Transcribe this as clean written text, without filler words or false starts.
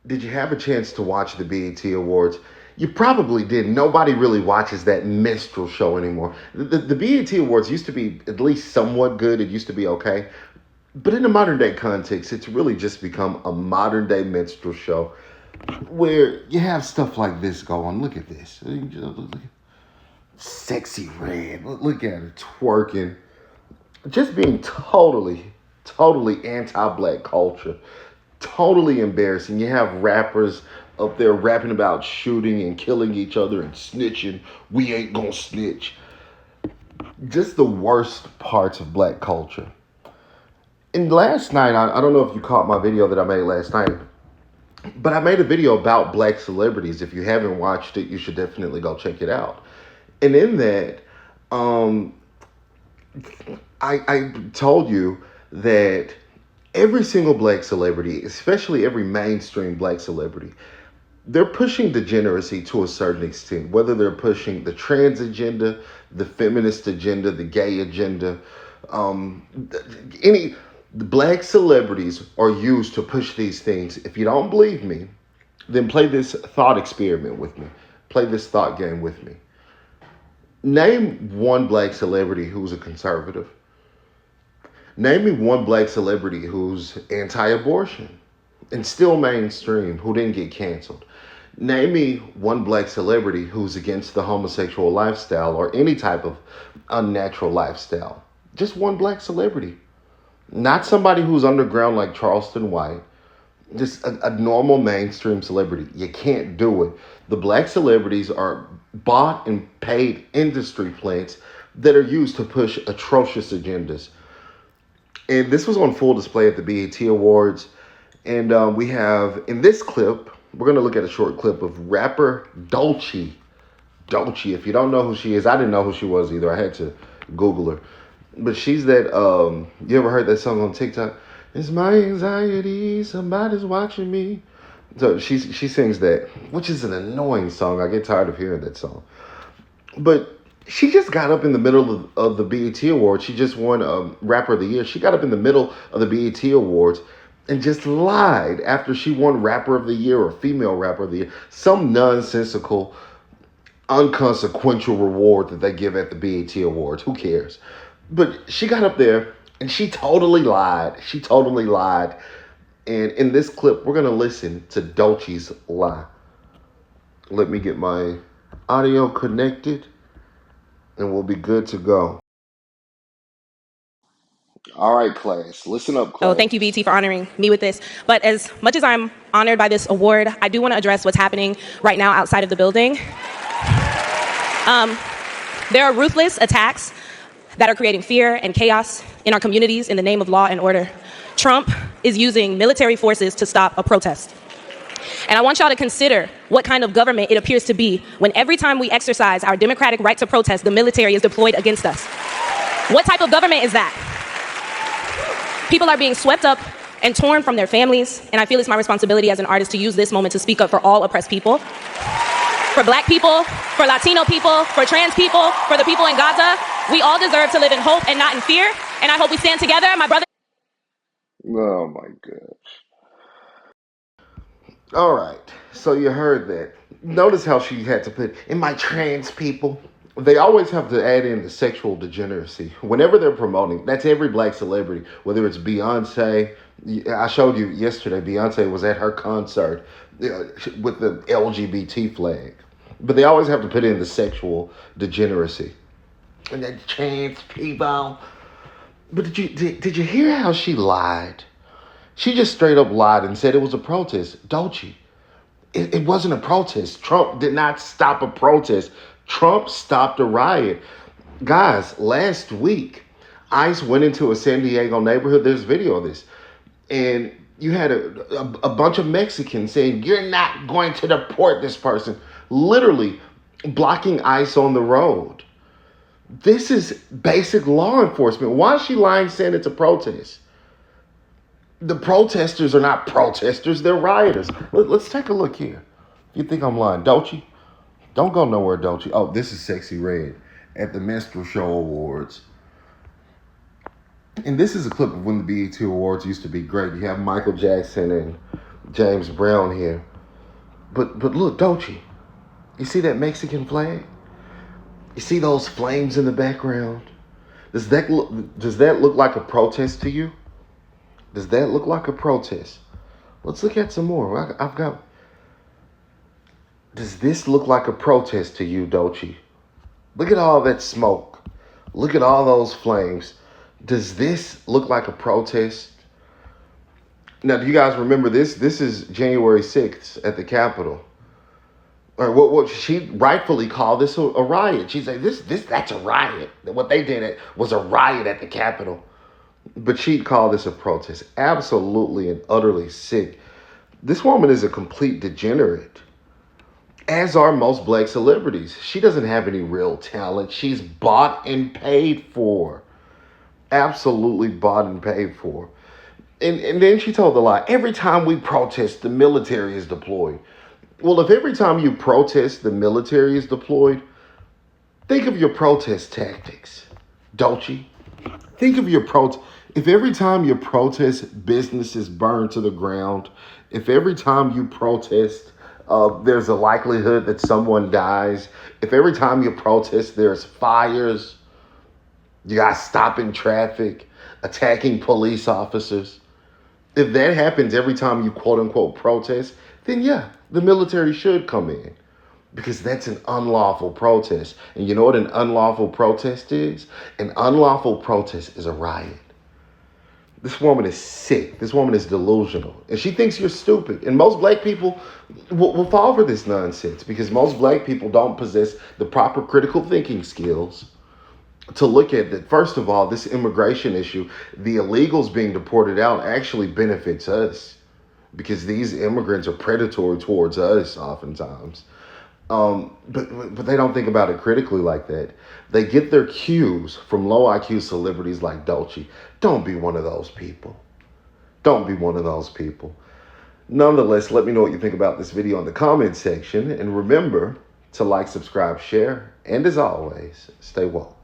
did you have a chance to watch the BET Awards? You probably did. Nobody really watches that minstrel show anymore. The BET Awards used to be at least somewhat good. It used to be okay. But in the modern day context, it's really just become a modern day minstrel show where you have stuff like this going. Look at this. Sexy Red. Look at her twerking. Just being totally anti-black culture. Totally embarrassing. You have rappers up there rapping about shooting and killing each other and snitching. We ain't gonna snitch. Just the worst parts of black culture. And last night, I don't know if you caught my video that I made last night, but I made a video about black celebrities. If you haven't watched it, you should definitely go check it out. And in that, um, I told you that every single black celebrity, especially every mainstream black celebrity, they're pushing degeneracy to a certain extent, whether they're pushing the trans agenda, the feminist agenda, the gay agenda, um, any the black celebrities are used to push these things. If you don't believe me, then play this thought experiment with me. Play this thought game with me. Name one black celebrity who's a conservative. Name me one black celebrity who's anti-abortion and still mainstream, who didn't get canceled. Name me one black celebrity who's against the homosexual lifestyle or any type of unnatural lifestyle. Just one black celebrity. Not somebody who's underground like Charleston White. Just a normal mainstream celebrity. You can't do it. The black celebrities are bought and paid industry plants that are used to push atrocious agendas. And this was on full display at the BET Awards. And we have, in this clip, we're going to look at a short clip of rapper Doechii. Doechii, if you don't know who she is, I didn't know who she was either. I had to Google her. But she's that, you ever heard that song on TikTok? It's my anxiety, somebody's watching me. So she sings that, which is an annoying song. I get tired of hearing that song. But she just got up in the middle of the BET Awards. She just won Rapper of the Year. She got up in the middle of the BET Awards and just lied after she won Rapper of the Year or Female Rapper of the Year. Some nonsensical, unconsequential reward that they give at the BET Awards. Who cares? But she got up there and she totally lied. She totally lied. And in this clip, we're going to listen to Doechii's lie. Let me get my audio connected and we'll be good to go. All right, class. Listen up, class. Oh, thank you, BT, for honoring me with this. But as much as I'm honored by this award, I do want to address what's happening right now outside of the building. There are ruthless attacks that are creating fear and chaos in our communities in the name of law and order. Trump is using military forces to stop a protest. And I want y'all to consider what kind of government it appears to be when every time we exercise our democratic right to protest, the military is deployed against us. What type of government is that? People are being swept up and torn from their families, and I feel it's my responsibility as an artist to use this moment to speak up for all oppressed people. For black people, for Latino people, for trans people, for the people in Gaza. We all deserve to live in hope and not in fear, and I hope we stand together. My brother. Oh my gosh. All right, so you heard that. Notice how she had to put, in my trans people. They always have to add in the sexual degeneracy. Whenever they're promoting, that's every black celebrity, whether it's Beyonce. I showed you yesterday, Beyonce was at her concert with the LGBT flag. But they always have to put in the sexual degeneracy. And then trans people. But did you hear how she lied? She just straight up lied and said it was a protest. Doechii. It wasn't a protest. Trump did not stop a protest. Trump stopped a riot. Guys, last week, ICE went into a San Diego neighborhood. There's video of this. And you had a bunch of Mexicans saying, you're not going to deport this person. Literally blocking ICE on the road. This is basic law enforcement. Why is she lying saying it's a protest? The protesters are not protesters. They're rioters. Let's take a look here. If you think I'm lying, Doechii, don't go nowhere, Doechii. Oh, this is Sexy Red at the Minstrel Show Awards. And this is a clip of when the BET Awards used to be great. You have Michael Jackson and James Brown here. But look, Doechii, you see that Mexican flag? You see those flames in the background? Does that look like a protest to you? Does that look like a protest? Let's look at some more. I've got. Does this look like a protest to you, Doechii? Look at all that smoke. Look at all those flames. Does this look like a protest? Now, do you guys remember this? This is January 6th at the Capitol. Or what she rightfully called this a riot. She said that's a riot. What they did was a riot at the Capitol. But she'd call this a protest. Absolutely and utterly sick. This woman is a complete degenerate, as are most black celebrities. She doesn't have any real talent. She's bought and paid for. Absolutely bought and paid for. And then she told the lie. Every time we protest, the military is deployed. Well, if every time you protest, the military is deployed, think of your protest tactics, Doechii. Think of your protest. If every time you protest, businesses burn to the ground, if every time you protest, there's a likelihood that someone dies, if every time you protest, there's fires, you guys stopping traffic, attacking police officers, if that happens every time you quote unquote protest, then yeah, the military should come in because that's an unlawful protest. And you know what an unlawful protest is? An unlawful protest is a riot. This woman is sick. This woman is delusional. And she thinks you're stupid. And most black people will fall for this nonsense because most black people don't possess the proper critical thinking skills to look at that. First of all, this immigration issue, the illegals being deported out actually benefits us because these immigrants are predatory towards us oftentimes. But they don't think about it critically like that. They get their cues from low IQ celebrities like Doechii. Don't be one of those people. Don't be one of those people. Nonetheless, let me know what you think about this video in the comment section. And remember to like, subscribe, share, and as always, stay woke.